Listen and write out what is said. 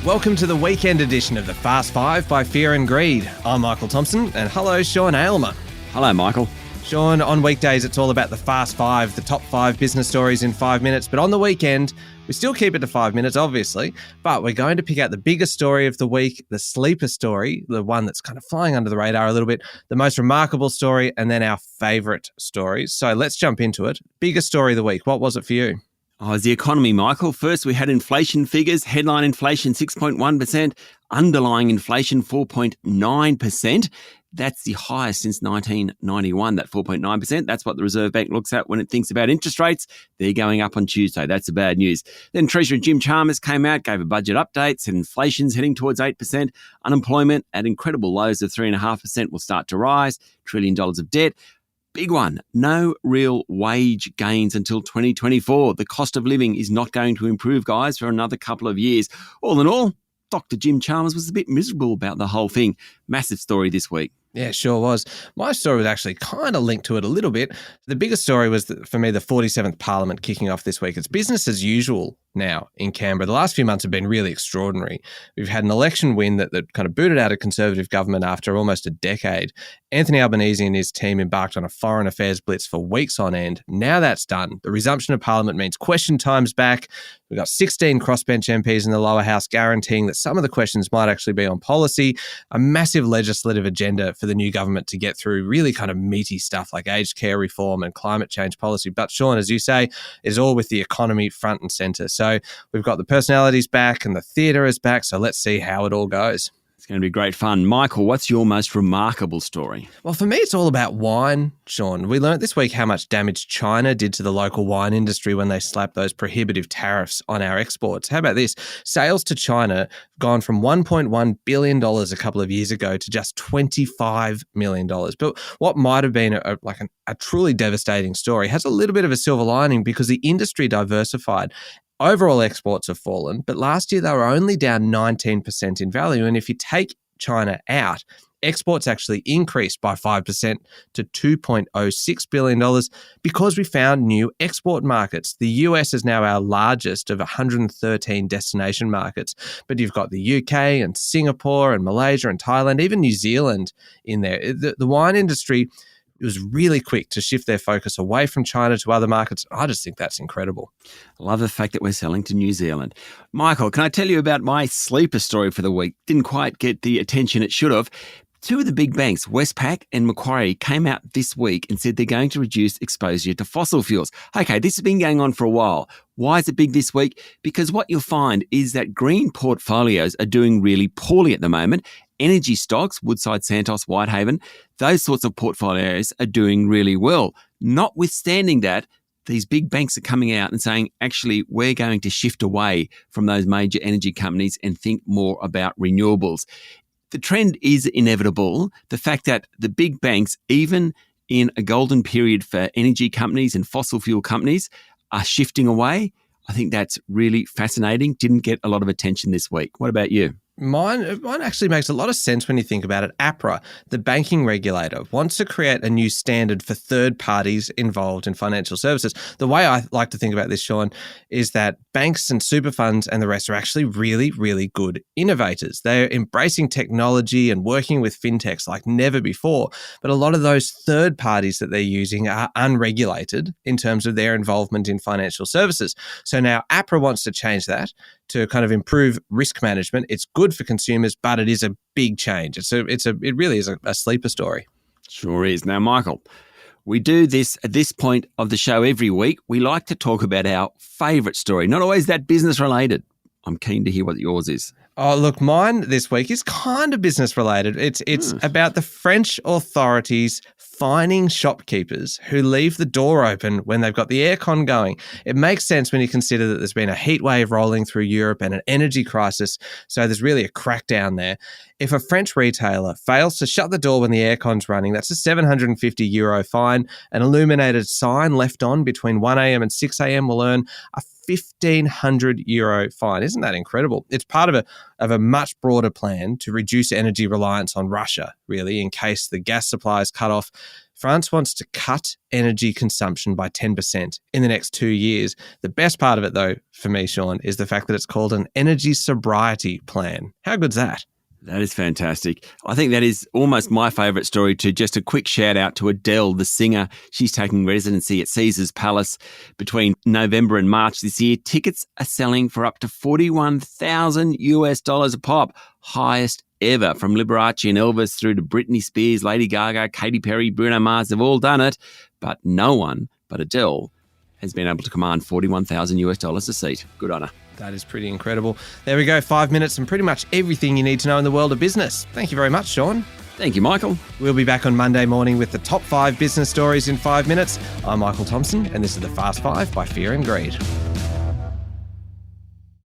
Welcome to the weekend edition of the Fast Five by Fear and Greed. I'm Michael Thompson, and hello, Sean Aylmer. Hello, Michael. Sean, on weekdays it's all about the Fast Five, the top 5 business stories in 5 minutes, but on the weekend we still keep it to 5 minutes, obviously, but we're going to pick out the biggest story of the week, the sleeper story, the one that's kind of flying under the radar a little bit, the most remarkable story, and then our favourite stories. So let's jump into it. Biggest story of the week, what was it for you? Oh, it's the economy, Michael. First, we had inflation figures. Headline inflation, 6.1%. Underlying inflation, 4.9%. That's the highest since 1991, that 4.9%. That's what the Reserve Bank looks at when it thinks about interest rates. They're going up on Tuesday. That's the bad news. Then Treasurer Jim Chalmers came out, gave a budget update, said inflation's heading towards 8%. Unemployment at incredible lows of 3.5% will start to rise. $1 trillion of debt. Big one, no real wage gains until 2024. The cost of living is not going to improve, guys, for another couple of years. All in all, Dr. Jim Chalmers was a bit miserable about the whole thing. Massive story this week. Yeah, it sure was. My story was actually kind of linked to it a little bit. The biggest story was, for me, the 47th Parliament kicking off this week. It's business as usual now in Canberra. The last few months have been really extraordinary. We've had an election win that kind of booted out a Conservative government after almost a decade. Anthony Albanese and his team embarked on a foreign affairs blitz for weeks on end. Now that's done. The resumption of Parliament means question time's back. We've got 16 crossbench MPs in the lower house guaranteeing that some of the questions might actually be on policy, a massive legislative agenda for the new government to get through, really kind of meaty stuff like aged care reform and climate change policy. But Sean, as you say, is all with the economy front and centre. So we've got the personalities back and the theatre is back. So let's see how it all goes. It's going to be great fun. Michael, what's your most remarkable story? Well, for me, it's all about wine, Sean. We learnt this week how much damage China did to the local wine industry when they slapped those prohibitive tariffs on our exports. How about this? Sales to China gone from $1.1 billion a couple of years ago to just $25 million. But what might have been a truly devastating story has a little bit of a silver lining because the industry diversified. Overall exports have fallen, but last year they were only down 19% in value. And if you take China out, exports actually increased by 5% to $2.06 billion because we found new export markets. The US is now our largest of 113 destination markets, but you've got the UK and Singapore and Malaysia and Thailand, even New Zealand in there. The wine industry was really quick to shift their focus away from China to other markets. I just think that's incredible. I love the fact that we're selling to New Zealand. Michael, can I tell you about my sleeper story for the week? Didn't quite get the attention it should have. Two of the big banks, Westpac and Macquarie, came out this week and said they're going to reduce exposure to fossil fuels. Okay, this has been going on for a while. Why is it big this week? Because what you'll find is that green portfolios are doing really poorly at the moment. Energy stocks, Woodside, Santos, Whitehaven, those sorts of portfolios are doing really well. Notwithstanding that, these big banks are coming out and saying, actually, we're going to shift away from those major energy companies and think more about renewables. The trend is inevitable. The fact that the big banks, even in a golden period for energy companies and fossil fuel companies, are shifting away, I think that's really fascinating. Didn't get a lot of attention this week. What about you? Mine actually makes a lot of sense when you think about it. APRA, the banking regulator, wants to create a new standard for third parties involved in financial services. The way I like to think about this, Sean, is that banks and super funds and the rest are actually really, really good innovators. They're embracing technology and working with fintechs like never before. But a lot of those third parties that they're using are unregulated in terms of their involvement in financial services. So now APRA wants to change that to kind of improve risk management. It's good for consumers, but it is a big change. It really is a sleeper story. Sure is. Now, Michael, we do this at this point of the show every week. We like to talk about our favourite story, not always that business related. I'm keen to hear what yours is. Oh, look, mine this week is kind of business related. It's about the French authorities fining shopkeepers who leave the door open when they've got the aircon going. It makes sense when you consider that there's been a heat wave rolling through Europe and an energy crisis, so there's really a crackdown there. If a French retailer fails to shut the door when the aircon's running, that's a €750 fine. An illuminated sign left on between 1 a.m. and 6 a.m. will earn a €1,500 fine. Isn't that incredible? It's part of a much broader plan to reduce energy reliance on Russia, really, in case the gas supply is cut off. France wants to cut energy consumption by 10% in the next 2 years. The best part of it, though, for me, Sean, is the fact that it's called an energy sobriety plan. How good's that? That is fantastic. I think that is almost my favourite story too. Just a quick shout out to Adele, the singer. She's taking residency at Caesar's Palace between November and March this year. Tickets are selling for up to $41,000 a pop. Highest ever. From Liberace and Elvis through to Britney Spears, Lady Gaga, Katy Perry, Bruno Mars have all done it. But no one but Adele has been able to command $41,000 a seat. Good on her. That is pretty incredible. There we go, 5 minutes and pretty much everything you need to know in the world of business. Thank you very much, Sean. Thank you, Michael. We'll be back on Monday morning with the top 5 business stories in 5 minutes. I'm Michael Thompson, and this is the Fast 5 by Fear and Greed.